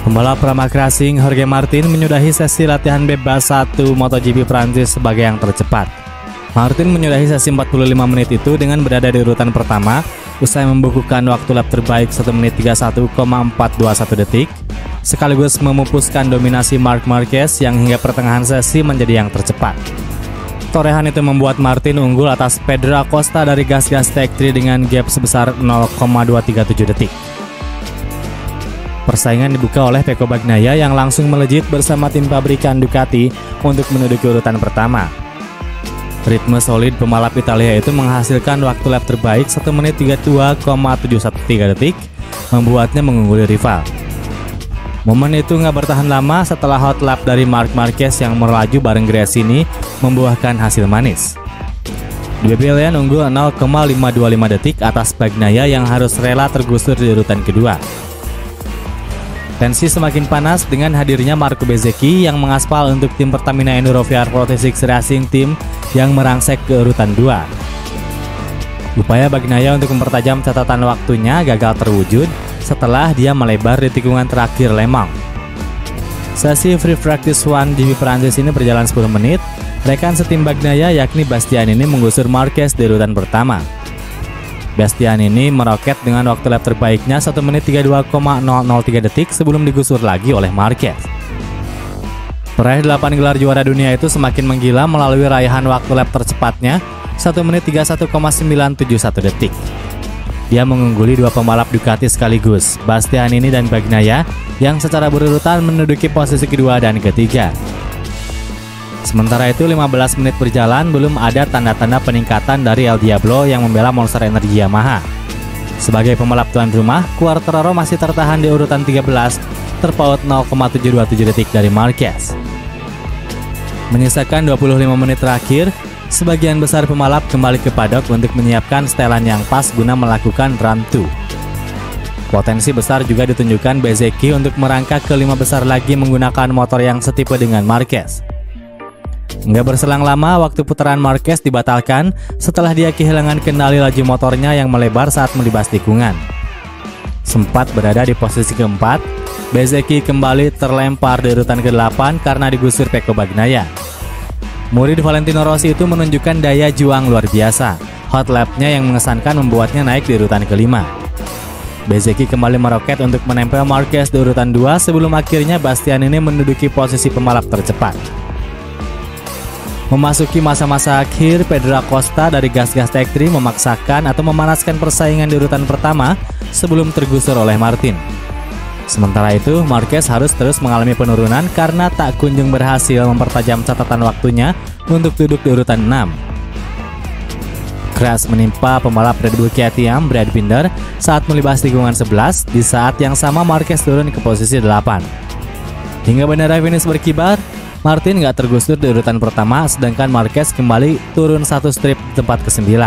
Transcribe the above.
Pembalap Pramac Racing Jorge Martin menyudahi sesi latihan bebas 1 MotoGP Prancis sebagai yang tercepat. Martin menyudahi sesi 45 menit itu dengan berada di urutan pertama, usai membukukan waktu lap terbaik 1 menit 31,421 detik, sekaligus memupuskan dominasi Marc Marquez yang hingga pertengahan sesi menjadi yang tercepat. Torehan itu membuat Martin unggul atas Pedro Acosta dari gas-gas Tech 3 dengan gap sebesar 0,237 detik. Persaingan dibuka oleh Pecco Bagnaia yang langsung melejit bersama tim pabrikan Ducati untuk menduduki urutan pertama. Ritme solid pembalap Italia itu menghasilkan waktu lap terbaik 1 menit 32,713 detik, membuatnya mengungguli rival. Momen itu nggak bertahan lama setelah hot lap dari Marc Marquez yang melaju bareng Gresini membuahkan hasil manis. Due pilihan unggul 0,525 detik atas Bagnaia yang harus rela tergusur di urutan kedua. Tensi semakin panas dengan hadirnya Marco Bezzecchi yang mengaspal untuk tim Pertamina Enduro VR46 Racing Team yang merangsek ke urutan 2. Upaya Bagnaia untuk mempertajam catatan waktunya gagal terwujud setelah dia melebar di tikungan terakhir Le Mans. Sesi Free Practice 1 GP Prancis ini berjalan 10 menit. Rekan setim Bagnaia yakni Bastianini menggusur Marquez di urutan pertama. Bastianini meroket dengan waktu lap terbaiknya 1 menit 32,003 detik sebelum digusur lagi oleh Marquez. Peraih 8 gelar juara dunia itu semakin menggila melalui raihan waktu lap tercepatnya 1 menit 31,971 detik. Dia mengungguli dua pembalap Ducati sekaligus, Bastianini dan Bagnaia, yang secara berurutan menduduki posisi kedua dan ketiga. Sementara itu 15 menit berjalan belum ada tanda-tanda peningkatan dari El Diablo yang membela Monster Energy Yamaha. Sebagai pembalap tuan rumah, Quartararo masih tertahan di urutan 13, terpaut 0,727 detik dari Marquez. Menyisakan 25 menit terakhir, sebagian besar pembalap kembali ke paddock untuk menyiapkan setelan yang pas guna melakukan run 2. Potensi besar juga ditunjukkan Bezzecchi untuk merangkak ke 5 besar lagi menggunakan motor yang setipe dengan Marquez. Nggak berselang lama, waktu putaran Marquez dibatalkan setelah dia kehilangan kendali laju motornya yang melebar saat melibas tikungan. Sempat berada di posisi keempat, Bezzecchi kembali terlempar di urutan ke-8 karena digusur Pecco Bagnaia. Murid Valentino Rossi itu menunjukkan daya juang luar biasa. Hot lap-nya yang mengesankan membuatnya naik di urutan ke-5. Bezzecchi kembali meroket untuk menempel Marquez di urutan 2 sebelum akhirnya Bastianini menduduki posisi pembalap tercepat. Memasuki masa-masa akhir, Pedro Acosta dari gas-gas Tech 3 memaksakan atau memanaskan persaingan di urutan pertama sebelum tergusur oleh Martin. Sementara itu, Marquez harus terus mengalami penurunan karena tak kunjung berhasil mempertajam catatan waktunya untuk duduk di urutan 6. Crash menimpa pembalap Red Bull KTM Brad Binder saat melibas tikungan 11, di saat yang sama Marquez turun ke posisi 8. Hingga bendera finish berkibar, Martin nggak tergusur di urutan pertama, sedangkan Marquez kembali turun 1 strip di tempat ke-9.